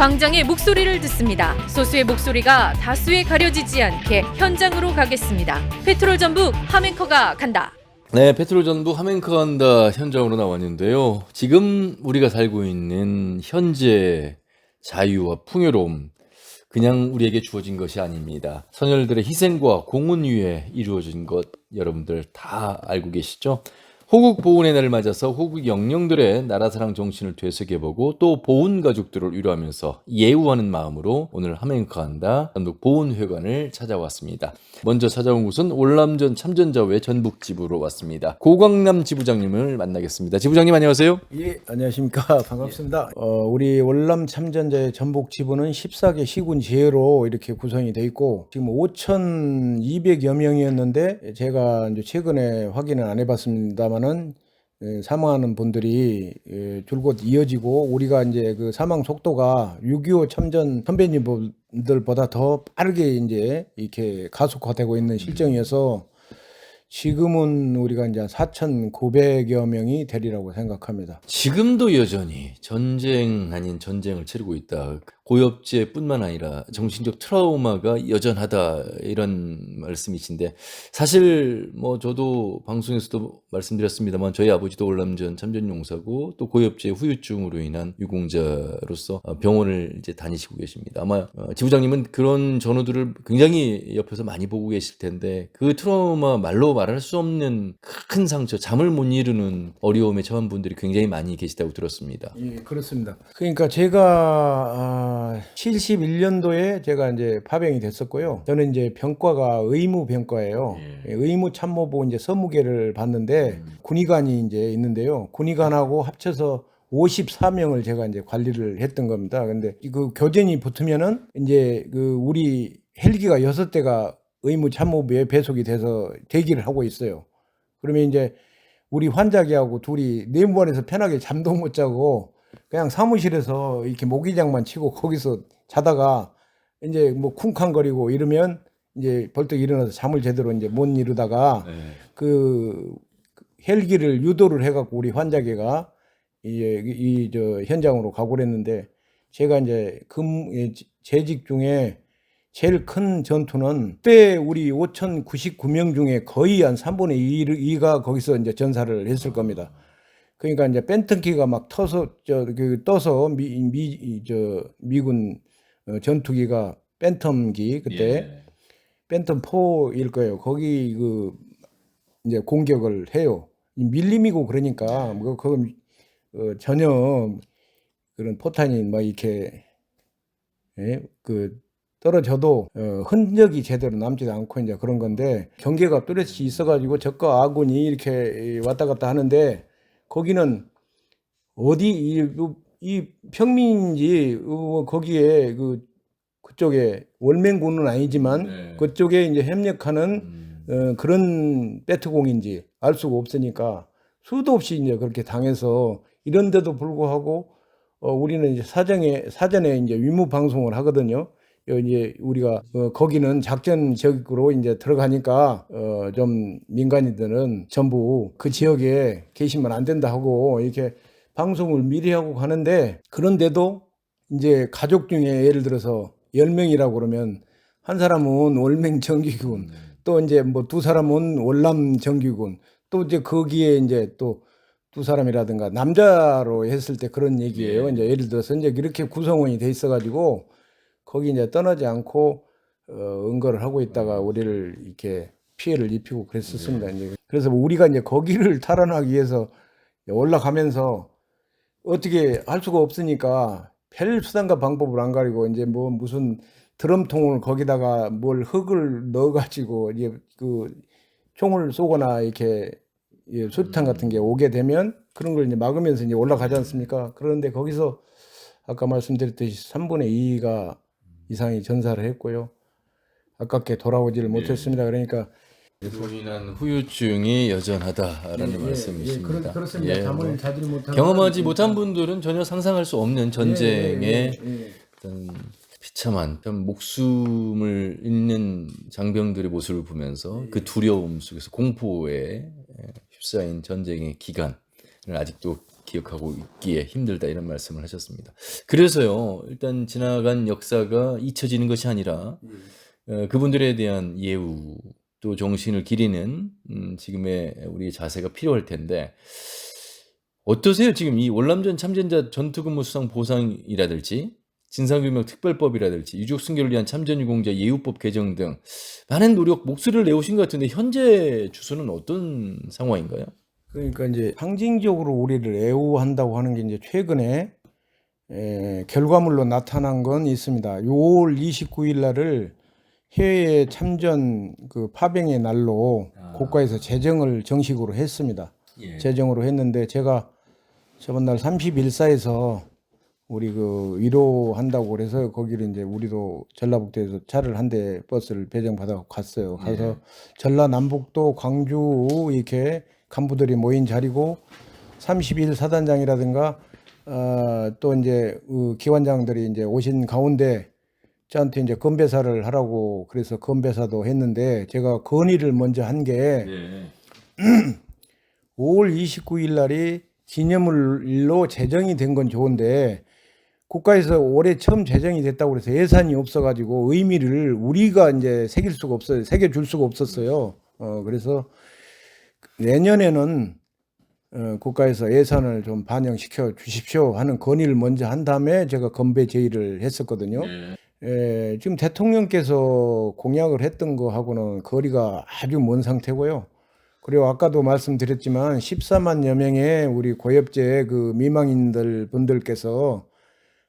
광장의 목소리를 듣습니다. 소수의 목소리가 다수에 가려지지 않게 현장으로 가겠습니다. 페트롤 전북 함앵커가 간다. 네, 페트롤 전북 함앵커 간다 현장으로 나왔는데요. 지금 우리가 살고 있는 현재 자유와 풍요로움, 그냥 우리에게 주어진 것이 아닙니다. 선열들의 희생과 공헌 위에 이루어진 것 여러분들 다 알고 계시죠? 호국 보훈의 날을 맞아서 호국 영령들의 나라사랑 정신을 되새겨보고 또 보훈 가족들을 위로하면서 예우하는 마음으로 오늘 함앵커 간다 전북 보훈회관을 찾아왔습니다. 먼저 찾아온 곳은 월남전 참전자회 전북 지부로 왔습니다. 고광남 지부장님을 만나겠습니다. 지부장님 안녕하세요. 예, 안녕하십니까. 반갑습니다. 우리 월남 참전자의 전북 지부는 14개 시군 지회로 이렇게 구성이 돼 있고 지금 5,200여 명이었는데 제가 이제 최근에 확인을 안 해봤습니다만은 사망하는 분들이 줄곧 이어지고 우리가 이제 그 사망 속도가 6.25 참전 선배님들보다 더 빠르게 이제 이렇게 가속화되고 있는 실정이어서 지금은 우리가 이제 4,900여 명이 되리라고 생각합니다. 지금도 여전히 전쟁 아닌 전쟁을 치르고 있다. 고엽제뿐만 아니라 정신적 트라우마가 여전하다 이런 말씀이신데 사실 뭐 저도 방송에서도 말씀드렸습니다만 저희 아버지도 월남전 참전용사고 또 고엽제 후유증으로 인한 유공자로서 병원을 이제 다니시고 계십니다. 아마 지부장님은 그런 전우들을 굉장히 옆에서 많이 보고 계실 텐데 그 트라우마 말로 말할 수 없는 큰 상처, 잠을 못 이루는 어려움에 처한 분들이 굉장히 많이 계시다고 들었습니다. 예, 그렇습니다. 그러니까 제가 71년도에 제가 이제 파병이 됐었고요. 저는 이제 병과가 의무 병과예요. 의무 참모부 이제 서무계를 받는데 군의관이 이제 있는데요. 군의관하고 합쳐서 54명을 제가 이제 관리를 했던 겁니다. 근데 그 교전이 붙으면은 이제 그 우리 헬기가 6대가 의무 참모부에 배속이 돼서 대기를 하고 있어요. 그러면 이제 우리 환자기하고 둘이 내무반에서 편하게 잠도 못 자고 그냥 사무실에서 이렇게 모기장만 치고 거기서 자다가 이제 뭐 쿵쾅거리고 이러면 이제 벌떡 일어나서 잠을 제대로 이제 못 이루다가 그 헬기를 유도를 해갖고 우리 환자기가 이 저 현장으로 가고 그랬는데 제가 이제 재직 중에 제일 큰 전투는 그때 우리 5,099명 중에 거의 한 3분의 2가 거기서 이제 전사를 했을 겁니다. 그러니까 이제 벤턴키가 막 떠서 미군 전투기가 벤텀기 그때 벤텀 4일 거예요. 거기 그 이제 공격을 해요. 밀림이고 그러니까 뭐 그건 전혀 그런 포탄이 막 이렇게 그 떨어져도 흔적이 제대로 남지도 않고 이제 그런 건데 경계가 뚜렷이 있어가지고 적과 아군이 이렇게 왔다 갔다 하는데 거기는 어디 이 평민인지 거기에 그쪽에 월맹군은 아니지만 그쪽에 이제 협력하는 그런 베트공인지 알 수가 없으니까 수도 없이 이제 그렇게 당해서 이런데도 불구하고 우리는 이제 사전에 이제 위무 방송을 하거든요. 이제 우리가 거기는 작전 지역으로 이제 들어가니까 좀 민간인들은 전부 그 지역에 계시면 안 된다 하고 이렇게 방송을 미리 하고 가는데 그런데도 이제 가족 중에 예를 들어서 10명이라고 그러면 한 사람은 월맹 정규군 또 이제 뭐 두 사람은 월남 정규군 또 이제 거기에 이제 또 두 사람이라든가 남자로 했을 때 그런 얘기예요. 이제 예를 들어서 이제 이렇게 구성원이 돼 있어가지고 거기 이제 떠나지 않고 응거를 하고 있다가 우리를 이렇게 피해를 입히고 그랬었습니다. 이제 그래서 우리가 이제 거기를 탈환하기 위해서 올라가면서 어떻게 할 수가 없으니까 별 수단과 방법을 안 가리고 이제 뭐 무슨 드럼통을 거기다가 뭘 흙을 넣어가지고 이제 그 총을 쏘거나 이렇게 수류탄 같은 게 오게 되면 그런 걸 이제 막으면서 이제 올라가지 않습니까? 그런데 거기서 아까 말씀드렸듯이 3분의 2가 이상이 전사를 했고요. 아깝게 돌아오지를 못했습니다. 그러니까 그로 인한 후유증이 여전하다라는 말씀이십니다. 그렇습니다. 잠을 자지 못한 경험하지 못한 분들은 전혀 상상할 수 없는 전쟁의 어떤 비참한 참 목숨을 잃는 장병들의 모습을 보면서 그 두려움 속에서 공포에 휩싸인 전쟁의 기간을 아직도 기억하고 있기에 힘들다 이런 말씀을 하셨습니다. 그래서요, 일단 지나간 역사가 잊혀지는 것이 아니라 그분들에 대한 예우 또 정신을 기리는 지금의 우리 자세가 필요할 텐데 어떠세요? 지금 이 월남전 참전자 전투근무 수상 보상이라든지 진상규명 특별법이라든지 유족 순결을 위한 참전유공자 예우법 개정 등 많은 노력 목소리를 내오신 것 같은데 현재 주소는 어떤 상황인가요? 그러니까 이제 상징적으로 우리를 애우한다고 하는 게 이제 최근에 결과물로 나타난 건 있습니다. 5월 29일 날을 해외 참전 그 파병의 날로 국가에서 제정을 정식으로 했습니다. 예. 제정으로 했는데 제가 저번 날 31사에서 우리 그 위로한다고 그래서 거기를 이제 우리도 전라북도에서 차를 한 대 버스를 배정받아 갔어요. 가서 전라남북도 광주 이렇게 간부들이 모인 자리고 31 사단장이라든가 또 이제 기관장들이 이제 오신 가운데 저한테 이제 건배사를 하라고 그래서 건배사도 했는데 제가 건의를 먼저 한 게 5월 29일 날이 기념일로 제정이 된 건 좋은데 국가에서 올해 처음 제정이 됐다고 그래서 예산이 없어가지고 의미를 우리가 이제 새길 수가 없어요. 새겨줄 수가 없었어요. 그래서 내년에는 국가에서 예산을 좀 반영시켜 주십시오 하는 건의를 먼저 한 다음에 제가 건배 제의를 했었거든요. 지금 대통령께서 공약을 했던 거하고는 거리가 아주 먼 상태고요. 그리고 아까도 말씀드렸지만 14만여 명의 우리 고엽제 그 미망인들 분들께서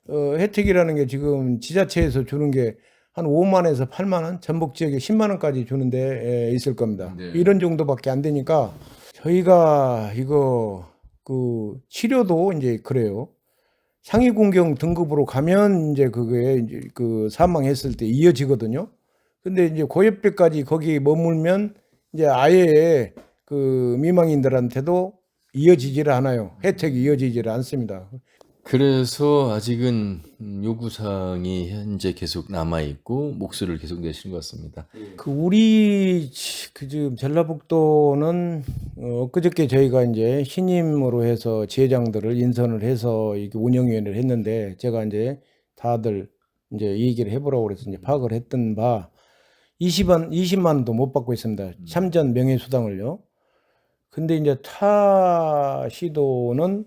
혜택이라는 게 지금 지자체에서 주는 게 한 5만에서 8만 원, 전북 지역에 10만 원까지 주는데 있을 겁니다. 이런 정도밖에 안 되니까 저희가 이거 그 치료도 이제 그래요. 상위군경 등급으로 가면 이제 그게 이제 그 사망했을 때 이어지거든요. 근데 이제 고엽배까지 거기 머물면 이제 아예 그 미망인들한테도 이어지질 않아요. 혜택이 이어지질 않습니다. 그래서 아직은 요구사항이 현재 계속 남아있고 목소리를 계속 내시는 것 같습니다. 그 우리 그 지금 전라북도는 엊그저께 저희가 이제 신임으로 해서 지회장들을 인선을 해서 이렇게 운영위원회를 했는데 제가 이제 다들 이제 얘기를 해보라고 그래서 이제 파악을 했던 바 20만 원도 못 받고 있습니다. 참전 명예수당을요. 근데 이제 타 시도는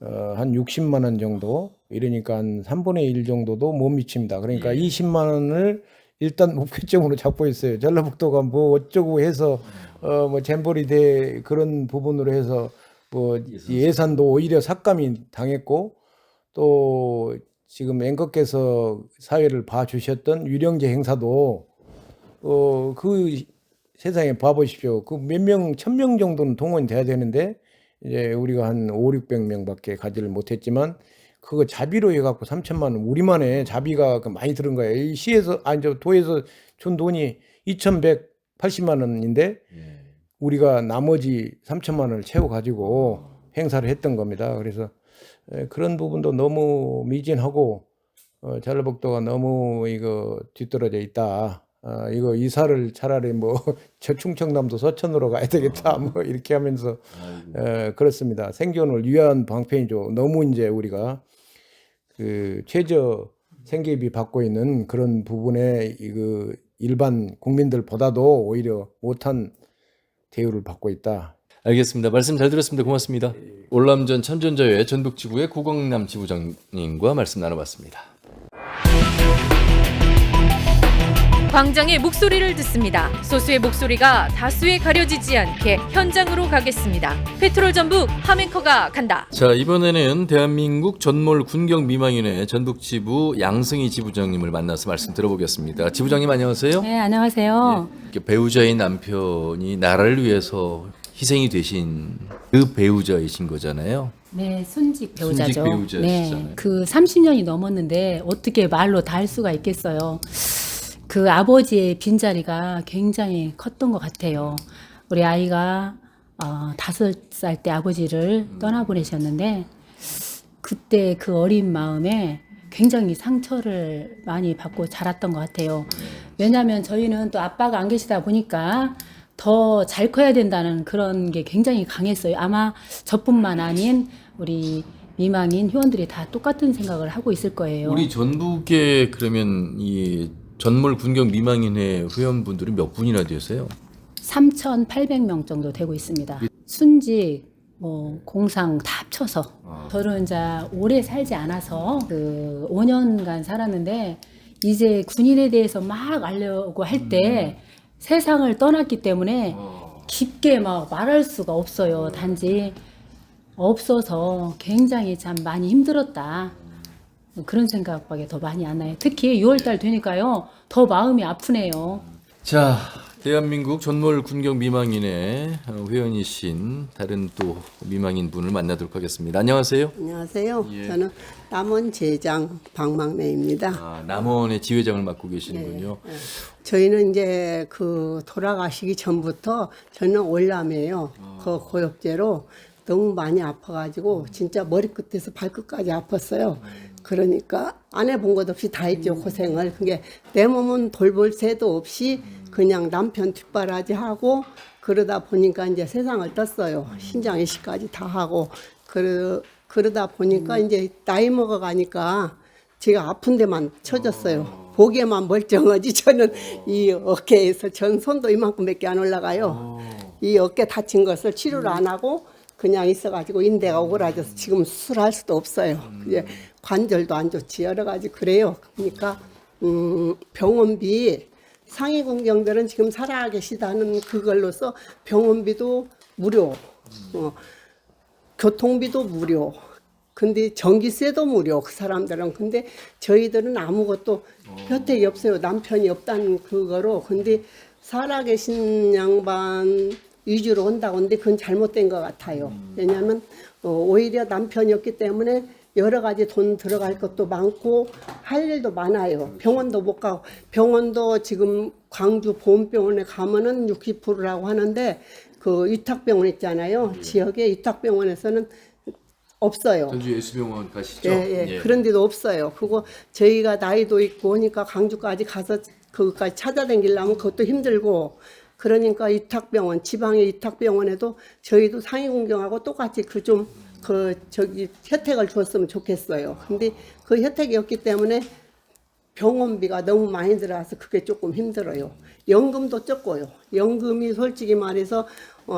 한 60만 원 정도 이러니까 한 3분의 1 정도도 못 미칩니다. 그러니까 20만 원을 일단 목표점으로 잡고 있어요. 전라북도가 뭐 어쩌고 해서 뭐 잼버리 대 그런 부분으로 해서 뭐 예산도 오히려 삭감이 당했고 또 지금 앵커께서 사회를 봐주셨던 유령제 행사도 그 세상에 봐보십시오. 그 몇 명, 1000명 정도는 동원이 돼야 되는데 이제 우리가 한 500~600명밖에 가지를 못했지만 그거 자비로 해갖고 3천만 원 우리만의 자비가 많이 들은 거예요. 이 시에서 아니 저 도에서 준 돈이 2,180만 원인데 우리가 나머지 3천만 원을 채워가지고 행사를 했던 겁니다. 그래서 그런 부분도 너무 미진하고 전라북도가 너무 이거 뒤떨어져 있다. 이거 이사를 차라리 뭐 저 충청남도 서천으로 가야 되겠다 뭐 이렇게 하면서 그렇습니다. 생존을 위한 방편이죠. 너무 이제 우리가 그 최저 생계비 받고 있는 그런 부분에 그 일반 국민들보다도 오히려 못한 대우를 받고 있다. 알겠습니다. 말씀 잘 들었습니다. 고맙습니다. 월남전 참전자회 전북지구의 구광남 지부장님과 말씀 나눠봤습니다. 광장의 목소리를 듣습니다. 소수의 목소리가 다수에 가려지지 않게 현장으로 가겠습니다. 페트롤 전북 하멘커가 간다. 자, 이번에는 대한민국 전몰 군경 미망인회 전북지부 양승희 지부장님을 만나서 말씀 들어보겠습니다. 지부장님 안녕하세요. 네, 안녕하세요. 배우자인 남편이 나라를 위해서 희생이 되신 그 배우자이신 거잖아요. 네, 순직 배우자죠. 순직 배우자시잖아요. 네, 그 30년이 넘었는데 어떻게 말로 다 할 수가 있겠어요. 그 아버지의 빈자리가 굉장히 컸던 것 같아요. 우리 아이가 5살 때 아버지를 떠나보내셨는데 그때 그 어린 마음에 굉장히 상처를 많이 받고 자랐던 것 같아요. 왜냐하면 저희는 또 아빠가 안 계시다 보니까 더 잘 커야 된다는 그런 게 굉장히 강했어요. 아마 저뿐만 아닌 우리 미망인 회원들이 다 똑같은 생각을 하고 있을 거예요. 우리 전북에 그러면 이 전몰 군경 미망인회 회원분들이 몇 분이나 되세요? 3,800명 정도 되고 있습니다. 순직, 뭐 공상 다 합쳐서. 저는 이제 오래 살지 않아서 그 5년간 살았는데 이제 군인에 대해서 막 알려고 할 때 세상을 떠났기 때문에 깊게 막 말할 수가 없어요. 단지 없어서 굉장히 참 많이 힘들었다. 그런 생각밖에 더 많이 안 나요. 특히 6월달 되니까요. 더 마음이 아프네요. 자, 대한민국 전몰 군경 미망인회 회원이신 다른 또 미망인 분을 만나도록 하겠습니다. 안녕하세요. 안녕하세요. 예. 저는 남원 제장 박막래입니다. 아, 남원의 지회장을 맡고 계시는군요. 저희는 이제 그 돌아가시기 전부터 저는 월남이에요. 그 고엽제로 너무 많이 아파가지고 진짜 머리끝에서 발끝까지 아팠어요. 그러니까 안 해본 것 없이 다 했죠, 고생을. 그게 내 몸은 돌볼 새도 없이 그냥 남편 뒷바라지 하고 그러다 보니까 이제 세상을 떴어요. 신장 이식까지 다 하고 그러다 보니까 이제 나이 먹어가니까 제가 아픈 데만 쳐졌어요. 보기에만 멀쩡하지 저는 이 어깨에서 전 손도 이만큼밖에 안 올라가요. 이 어깨 다친 것을 치료를 안 하고 그냥 있어가지고 인대가 오그라져서 지금 수술할 수도 없어요. 이제 관절도 안 좋지 여러 가지 그래요. 그러니까 병원비 상위 군경들은 지금 살아계시다는 그걸로서 병원비도 무료, 교통비도 무료. 근데 전기세도 무료 그 사람들은. 근데 저희들은 아무것도 혜택이 없어요. 남편이 없다는 그거로. 근데 살아계신 양반 위주로 온다고 하는데 그건 잘못된 것 같아요. 왜냐하면 오히려 남편이 없기 때문에 여러 가지 돈 들어갈 것도 많고 할 일도 많아요. 병원도 못 가고 병원도 지금 광주 보험병원에 가면은 60%라고 하는데 그 위탁병원 있잖아요. 지역에 위탁병원에서는 없어요. 전주 예수병원 가시죠? 예. 그런 데도 없어요. 그거 저희가 나이도 있고 하니까 광주까지 가서 그것까지 찾아다니려면 그것도 힘들고 그러니까 위탁병원, 지방의 위탁병원에도 저희도 상위군경하고 똑같이 저기 혜택을 줬으면 좋겠어요. 근데 그 혜택이 없기 때문에 병원비가 너무 많이 들어와서 그게 조금 힘들어요. 연금도 적고요. 연금이 솔직히 말해서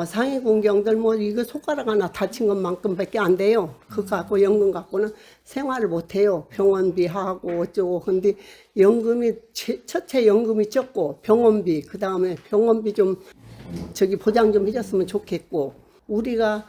상위 군경들 뭐 이거 손가락 하나 다친 것만큼밖에 안 돼요. 그거 갖고 연금 갖고는 생활을 못 해요. 병원비 하고 어쩌고. 근데 연금이 첫째 연금이 적고 병원비 그다음에 병원비 좀 저기 보장 좀 해줬으면 좋겠고 우리가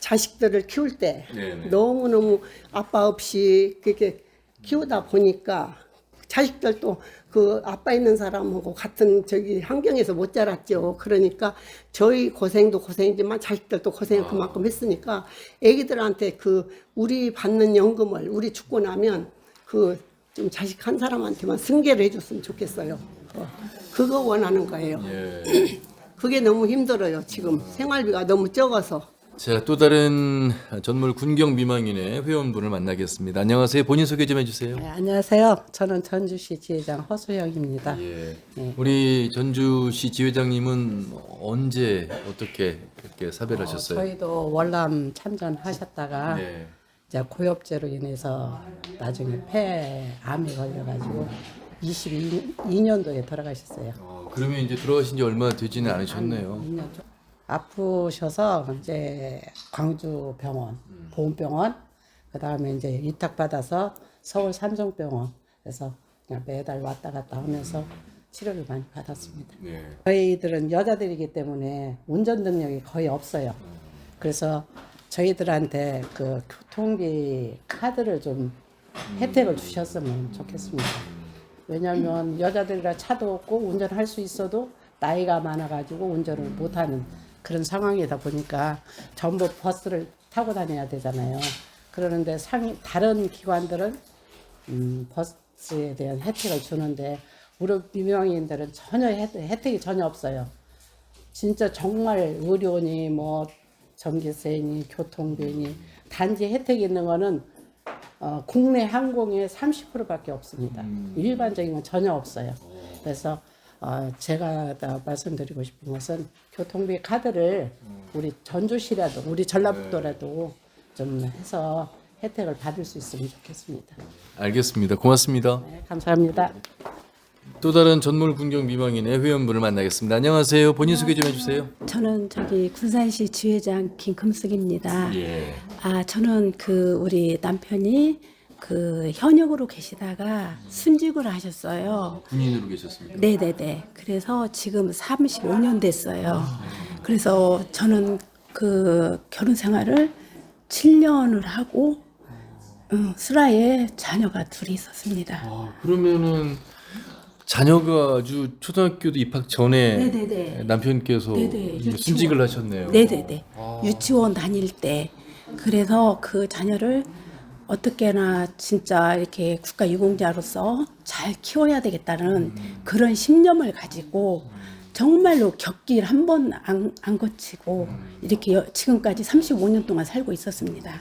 자식들을 키울 때 네네. 너무너무 아빠 없이 그렇게 키우다 보니까 자식들도 그 아빠 있는 사람하고 같은 저기 환경에서 못 자랐죠. 그러니까 저희 고생도 고생이지만 자식들도 고생을 그만큼 했으니까 애기들한테 그 우리 받는 연금을 우리 죽고 나면 그 좀 자식 한 사람한테만 승계를 해줬으면 좋겠어요. 그거 원하는 거예요. 예. 그게 너무 힘들어요. 지금 생활비가 너무 적어서. 자, 또 다른 전몰 군경 미망인회 회원분을 만나겠습니다. 안녕하세요. 본인 소개 좀 해주세요. 네, 안녕하세요. 저는 전주시 지회장 허수영입니다. 예. 네. 우리 전주시 지회장님은 언제 어떻게 이렇게 사배를 하셨어요? 저희도 월남 참전하셨다가 네. 이제 고엽제로 인해서 나중에 폐암이 걸려가지고 22년도에 돌아가셨어요. 그러면 이제 돌아가신 지 얼마 되지는 않으셨네요. 2년 좀 아프셔서 이제 광주 병원, 보험병원, 그 다음에 이제 위탁받아서 서울 삼성병원, 그래서 그냥 매달 왔다 갔다 하면서 치료를 많이 받았습니다. 네. 저희들은 여자들이기 때문에 운전 능력이 거의 없어요. 그래서 저희들한테 그 교통비 카드를 좀 혜택을 주셨으면 좋겠습니다. 왜냐하면 여자들이라 차도 없고 운전할 수 있어도 나이가 많아가지고 운전을 못하는 그런 상황이다 보니까 전부 버스를 타고 다녀야 되잖아요. 그러는데 다른 기관들은 버스에 대한 혜택을 주는데 우리 미망인들은 전혀 혜택이 전혀 없어요. 진짜 정말 의료니 뭐 전기세니 교통비니 단지 혜택이 있는 거는 국내 항공의 30%밖에 없습니다. 일반적인 건 전혀 없어요. 그래서 제가 다 말씀드리고 싶은 것은 교통비 카드를 우리 전주시라도 우리 전라북도라도 좀 해서 혜택을 받을 수 있으면 좋겠습니다. 알겠습니다. 고맙습니다. 네, 감사합니다. 또 다른 전몰 군경 미망인의 회원분을 만나겠습니다. 안녕하세요. 본인 소개 좀 해주세요. 저는 저기 군산시 지회장 김금숙입니다. 예. 저는 우리 남편이 현역으로 계시다가 순직을 하셨어요. 군인으로 계셨습니까? 네네네. 그래서 지금 35년 됐어요. 그래서 저는 결혼 생활을 7년을 하고 슬하에 자녀가 둘이 있었습니다. 그러면은 자녀가 아주 초등학교도 입학 전에 네네네. 남편께서 네네, 이제 유치원. 순직을 하셨네요. 네네네. 유치원 다닐 때. 그래서 그 자녀를 어떻게나 진짜 이렇게 국가유공자로서 잘 키워야 되겠다는 그런 신념을 가지고 정말로 격길 한 번 안 거치고 이렇게 지금까지 35년 동안 살고 있었습니다.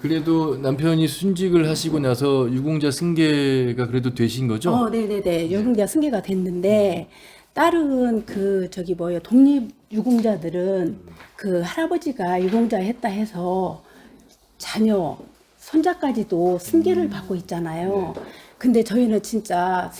그래도 남편이 순직을 하시고 나서 유공자 승계가 그래도 되신 거죠? 네네네. 유공자 승계가 됐는데 다른 독립 유공자들은 할아버지가 유공자 했다 해서 자녀 손자까지도 승계를 받고 있잖아요. 근데 저희는 진짜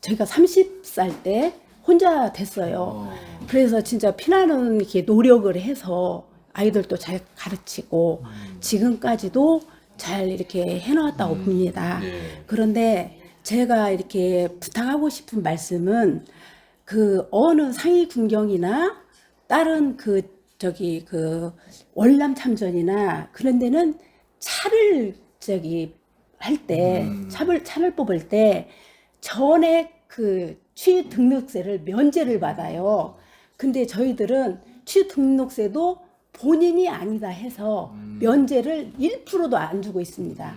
저희가 30살 때 혼자 됐어요. 그래서 진짜 피나는 이렇게 노력을 해서 아이들도 잘 가르치고 지금까지도 잘 이렇게 해놓았다고 봅니다. 네. 그런데 제가 이렇게 부탁하고 싶은 말씀은 어느 상위 군경이나 다른 월남 참전이나 그런 데는 차를 할 때 차를 뽑을 때 전액 취 등록세를 면제를 받아요. 근데 저희들은 취 등록세도 본인이 아니다 해서 면제를 1%도 안 주고 있습니다.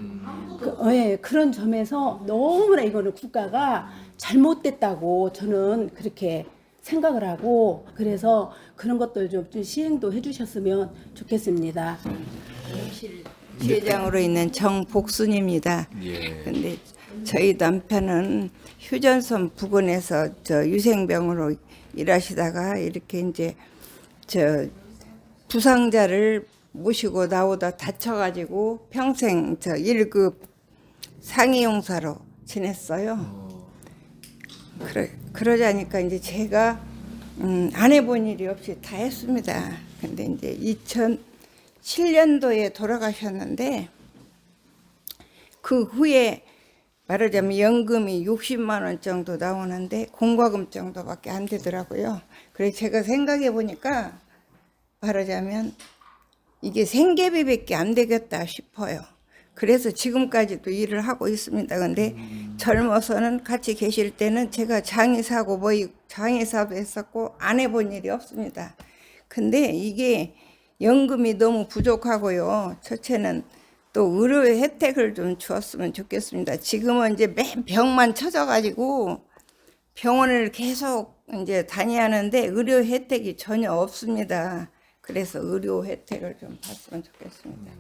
그런 점에서 너무나 이거는 국가가 잘못됐다고 저는 그렇게 생각을 하고, 그래서 그런 것들 좀 시행도 해주셨으면 좋겠습니다. 지회장으로 있는 정복순입니다. 예. 근데 저희 남편은 휴전선 부근에서 유생병으로 일하시다가 이렇게 이제 부상자를 모시고 나오다 다쳐가지고 평생 1급 상위용사로 지냈어요. 그러자니까 이제 제가 안 해본 일이 없이 다 했습니다. 근데 이제 2007년도에 돌아가셨는데 그 후에 말하자면 연금이 60만 원 정도 나오는데 공과금 정도밖에 안 되더라고요. 그래서 제가 생각해 보니까 말하자면 이게 생계비밖에 안 되겠다 싶어요. 그래서 지금까지도 일을 하고 있습니다. 근데 젊어서는 같이 계실 때는 제가 장의사도 했었고 안 해본 일이 없습니다. 근데 이게 연금이 너무 부족하고요. 첫째는 또 의료 혜택을 좀 주었으면 좋겠습니다. 지금은 이제 맨 병만 쳐져가지고 병원을 계속 이제 다녀야 하는데 의료 혜택이 전혀 없습니다. 그래서 의료 혜택을 좀 받으면 좋겠습니다.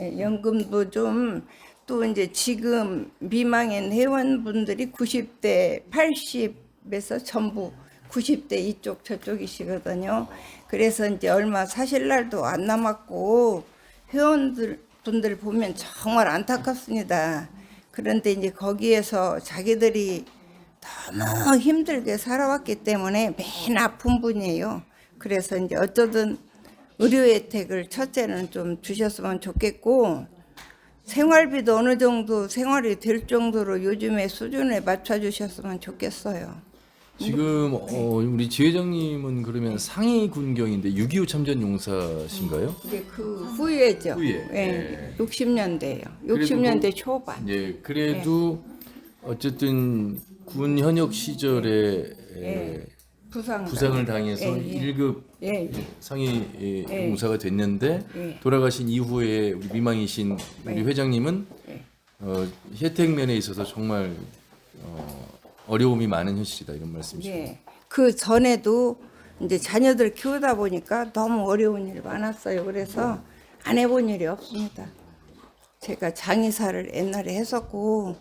예, 연금도 좀 또 이제 지금 미망인 회원분들이 90대, 80에서 전부 90대 이쪽 저쪽이시거든요. 그래서 이제 얼마 사실 날도 안 남았고 회원분들 보면 정말 안타깝습니다. 그런데 이제 거기에서 자기들이 너무 힘들게 살아왔기 때문에 맨 아픈 분이에요. 그래서 이제 어쩌든 의료 혜택을 첫째는 좀 주셨으면 좋겠고, 생활비도 어느 정도 생활이 될 정도로 요즘의 수준에 맞춰주셨으면 좋겠어요. 지금 우리 지회장님은 그러면 상위 군경인데 6.25 참전 용사신가요? 이제 그 후예죠. 후예. 예, 60년대예요. 그래도 60년대 초반. 예, 그래도 어쨌든 군 현역 시절에 부상을 당해서 예, 예. 1급 예, 상위 예. 용사가 됐는데 예. 돌아가신 이후에 우리 미망이신 우리 예. 회장님은 예. 혜택 면에 있어서 정말 어려움이 많은 현실이다 이런 말씀이시죠. 예. 그 전에도 이제 자녀들 키우다 보니까 너무 어려운 일이 많았어요. 그래서 안 해본 일이 없습니다. 제가 장의사를 옛날에 했었고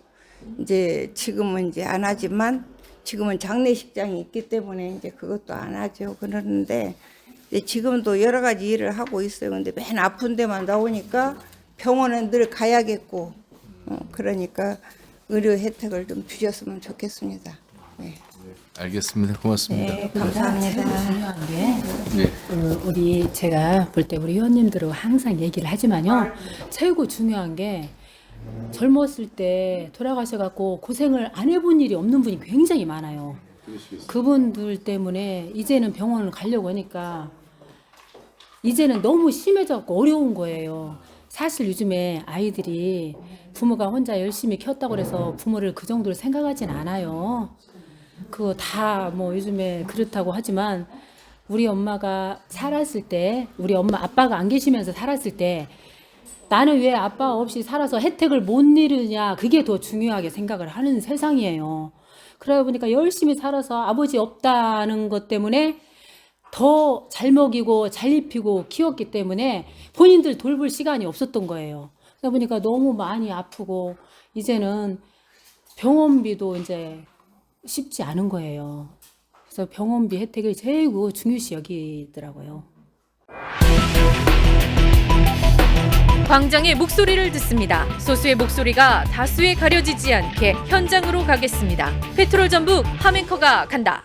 이제 지금은 이제 안 하지만 지금은 장례식장이 있기 때문에 이제 그것도 안 하죠. 그러는데 이제 지금도 여러 가지 일을 하고 있어요. 근데 맨 아픈 데만 나오니까 병원은 늘 가야겠고, 그러니까 의료 혜택을 좀 주셨으면 좋겠습니다. 네, 알겠습니다. 고맙습니다. 네 감사합니다. 중요한 게 네. 우리 제가 볼 때 우리 의원님들은 항상 얘기를 하지만요. 최고 중요한 게 젊었을 때 돌아가셔갖고 고생을 안 해본 일이 없는 분이 굉장히 많아요. 그분들 때문에 이제는 병원을 가려고 하니까 이제는 너무 심해져갖고 어려운 거예요. 사실 요즘에 아이들이 부모가 혼자 열심히 키웠다고 해서 부모를 그 정도로 생각하진 않아요. 그거 다 뭐 요즘에 그렇다고 하지만 우리 엄마가 살았을 때, 우리 엄마 아빠가 안 계시면서 살았을 때 나는 왜 아빠 없이 살아서 혜택을 못 누리느냐, 그게 더 중요하게 생각을 하는 세상이에요. 그러다 보니까 열심히 살아서 아버지 없다는 것 때문에 더 잘 먹이고 잘 입히고 키웠기 때문에 본인들 돌볼 시간이 없었던 거예요. 그러다 보니까 너무 많이 아프고 이제는 병원비도 이제 쉽지 않은 거예요. 그래서 병원비 혜택을 제일 중요시 여기더라고요. 광장의 목소리를 듣습니다. 소수의 목소리가 다수에 가려지지 않게 현장으로 가겠습니다. 페트롤 전북 하멘커가 간다.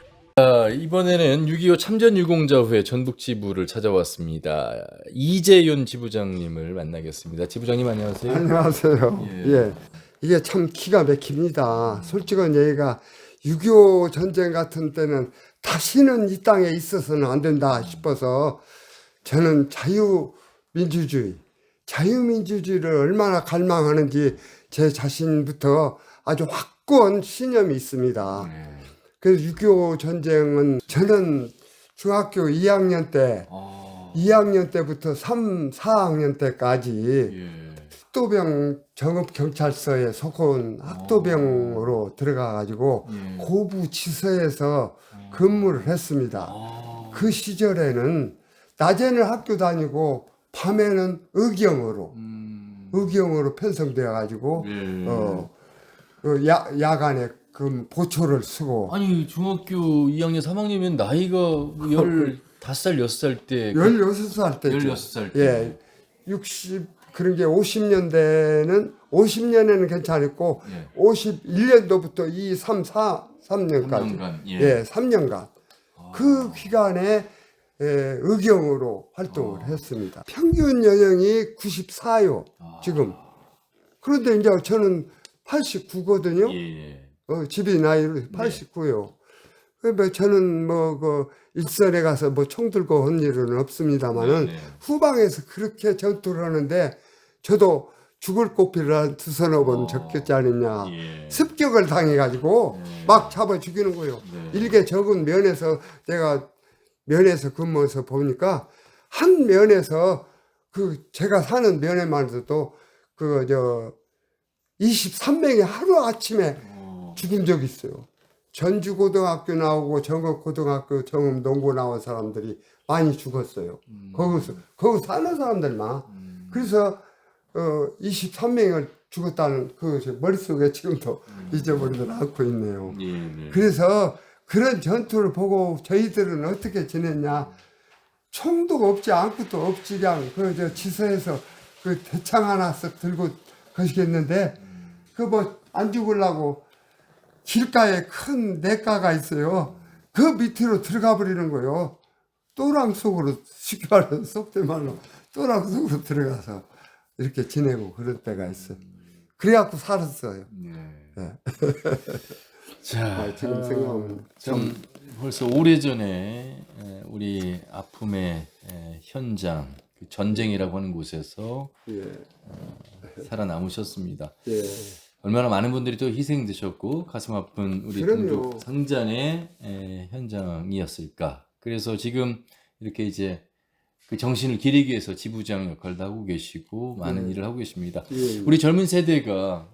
이번에는 6.25 참전 유공자회 전북 지부를 찾아왔습니다. 이재윤 지부장님을 만나겠습니다. 지부장님 안녕하세요. 안녕하세요. 예. 예. 이게 참 기가 막힙니다. 솔직한 얘기가 6.25 전쟁 같은 때는 다시는 이 땅에 있어서는 안 된다 싶어서 저는 자유민주주의를 얼마나 갈망하는지 제 자신부터 아주 확고한 신념이 있습니다. 그래서 6.25 전쟁은 저는 중학교 2학년 때부터 3, 4학년 때까지 학도병 정읍경찰서에 속한 학도병으로 들어가가지고 고부지서에서 근무를 했습니다. 그 시절에는 낮에는 학교 다니고 밤에는 의경으로 편성되어가지고 야간에 그 보초를 쓰고. 아니 중학교 2학년 3학년이면 나이가 15살 6살 때 16살 때죠. 16살 때. 예. 그런 게 50년에는 괜찮았고, 51년도부터 3년까지. 예, 3년간. 그 기간에 의경으로 활동을 했습니다. 평균 연령이 94요, 지금. 그런데 이제 저는 89거든요. 집이 나이로 89요. 저는 일선에 가서 총 들고 한 일은 없습니다만은 후방에서 그렇게 전투를 하는데 저도 죽을 고비를 한 두서너 번 적겠지 않느냐. 습격을 당해가지고 막 잡아 죽이는 거예요. 일개 적은 면에서 내가 면에서 근무해서 보니까 한 면에서 제가 사는 면에만도 23명이 하루 아침에 죽은 적이 있어요. 전주고등학교 나오고 정읍고등학교 정읍농고 나온 사람들이 많이 죽었어요. 거기 사는 사람들만. 그래서 23명을 죽었다는 그 머릿속에 지금도 잊어버리지 않고 있네요. 그래서 그런 전투를 보고 저희들은 어떻게 지냈냐. 총도 없지 아무것도 없지 그냥 지서에서 대창 하나 쓱 들고 거시겠는데 안 죽으려고 길가에 큰 냇가가 있어요. 그 밑으로 들어가 버리는 거예요. 또랑 속으로, 쉽게 말해서 속된 말로 또랑 속으로 들어가서 이렇게 지내고 그럴 때가 있어요. 그래갖고 살았어요. 네. 자, 지금 생각하면 참 벌써 오래전에 우리 아픔의 현장, 전쟁이라고 하는 곳에서 살아남으셨습니다. 예. 얼마나 많은 분들이 또 희생되셨고 가슴 아픈 우리 동족 상잔의 현장이었을까. 그래서 지금 이렇게 이제 그 정신을 기리기 위해서 지부장 역할도 하고 계시고 많은 일을 하고 계십니다. 우리 젊은 세대가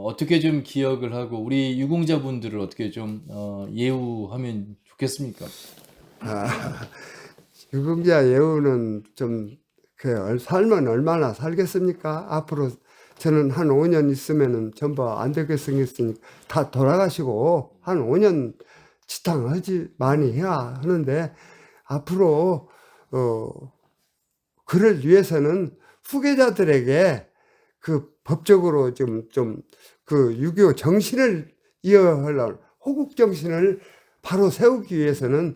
어떻게 좀 기억을 하고 우리 유공자분들을 어떻게 좀 예우하면 좋겠습니까? 유공자 예우는 좀 살면 얼마나 살겠습니까? 앞으로 저는 한 5년 있으면은 전부 안 되게 생겼으니까 다 돌아가시고 한 5년 지탕하지 많이 해야 하는데 앞으로 그를 위해서는 후계자들에게 그 법적으로 좀 그 6.25 정신을 이어하려는 호국 정신을 바로 세우기 위해서는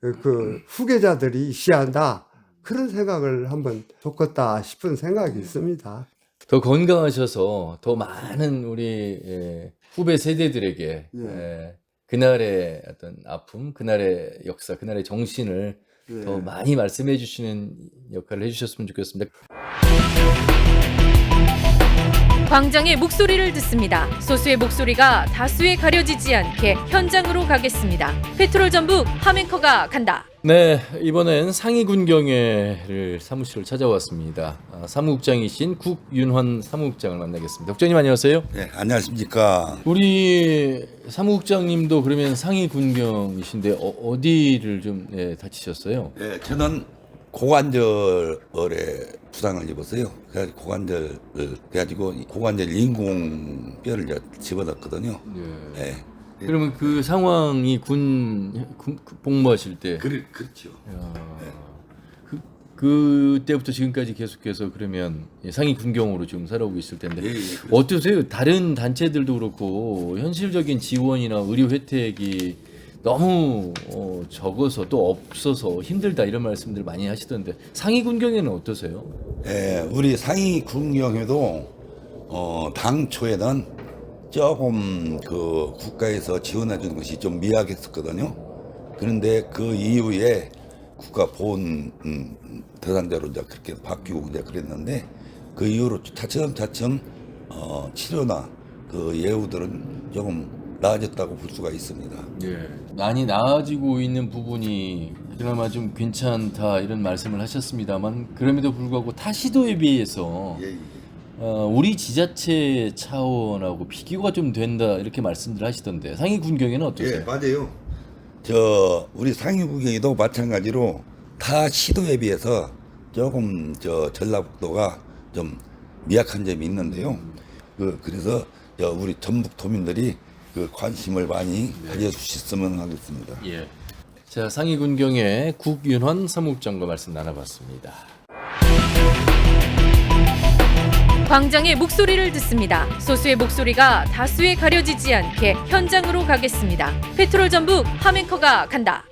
그 후계자들이 있어야 한다. 그런 생각을 한번 줬겠다 싶은 생각이 있습니다. 더 건강하셔서 더 많은 우리 후배 세대들에게 그날의 어떤 아픔, 그날의 역사, 그날의 정신을 더 많이 말씀해 주시는 역할을 해주셨으면 좋겠습니다. 광장의 목소리를 듣습니다. 소수의 목소리가 다수에 가려지지 않게 현장으로 가겠습니다. 페트롤 전북 함앵커가 간다. 네, 이번엔 상위군경회를 사무실을 찾아왔습니다. 사무국장이신 국윤환 사무국장을 만나겠습니다. 국장님 안녕하세요. 네, 안녕하십니까. 우리 사무국장님도 그러면 상위군경이신데 어디를 좀 다치셨어요? 네, 저는 고관절에 부상을 입었어요. 그래가지고 고관절 인공뼈를 이제 집어넣었거든요. 네. 그러면 그 상황이 군 복무하실 때 그렇죠. 그때부터 지금까지 계속해서 그러면 상위 군경으로 지금 살아오고 있을 텐데 그렇죠. 어떠세요? 다른 단체들도 그렇고 현실적인 지원이나 의료 혜택이 너무 적어서 또 없어서 힘들다 이런 말씀들 많이 하시던데 상위 군경에는 어떠세요? 네, 우리 상위 군경에도 당초에는 조금 그 국가에서 지원해 주는 것이 좀 미약했었거든요. 그런데 그 이후에 국가 보훈 대상자로 이제 그렇게 바뀌고 이제 그랬는데 그 이후로 차츰 치료나 그 예우들은 조금 나아졌다고 볼 수가 있습니다. 많이 나아지고 있는 부분이 그나마 좀 괜찮다 이런 말씀을 하셨습니다만 그럼에도 불구하고 타 시도에 비해서 우리 지자체 차원하고 비교가 좀 된다 이렇게 말씀들 하시던데 상위 군경에는 어떠세요? 예, 맞아요. 우리 상위 군경에도 마찬가지로 타 시도에 비해서 조금 전라북도가 좀 미약한 점이 있는데요. 그래서 우리 전북 도민들이 그 관심을 많이 가져주셨으면 하겠습니다. 예. 자, 상위 군경의 국윤환 사무국장과 말씀 나눠봤습니다. 광장의 목소리를 듣습니다. 소수의 목소리가 다수에 가려지지 않게 현장으로 가겠습니다. 페트롤 전북 함앵커가 간다.